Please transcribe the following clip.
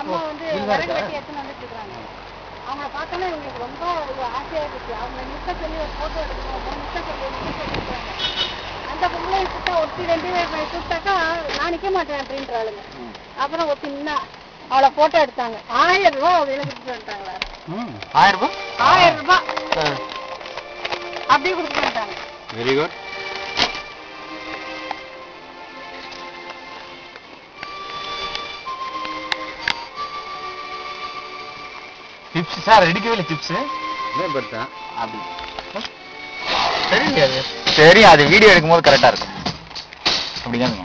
அம்மா வந்து விறகு வெட்டி எடுத்துன்னு வந்துட்டு இருக்காங்க. அவங்கள பார்த்தோன்னா எங்களுக்கு ரொம்ப ஆசையா இருந்துச்சு. அவங்க நிற்க சொல்லி ஒரு போட்டோ எடுக்கணும், நிற்க சொல்லியிருக்காங்க. அந்த பொம்பளை கூப்பிட்டா ஒருத்தி 2 பேர் கூப்பிட்டாக்கா நான் நிற்க மாட்டேன் அப்படின்றாளுங்க. அப்புறம் ஒருத்தி நின்னா அவளை போட்டோ எடுத்தாங்க. 1000 ரூபா விலை கொடுத்துட்டு வந்துட்டாங்களா? 1000 ரூபாய்? 1000 ரூபாய் அப்படியே கொடுத்துட்டு வந்துட்டாங்க. Very good. டிப்ஸ் சார் எடுக்கவே இல்லை. டிப்ஸ் அப்படி சரி, அது வீடியோ எடுக்கும்போது கரெக்டா இருக்கும். அப்படிதான்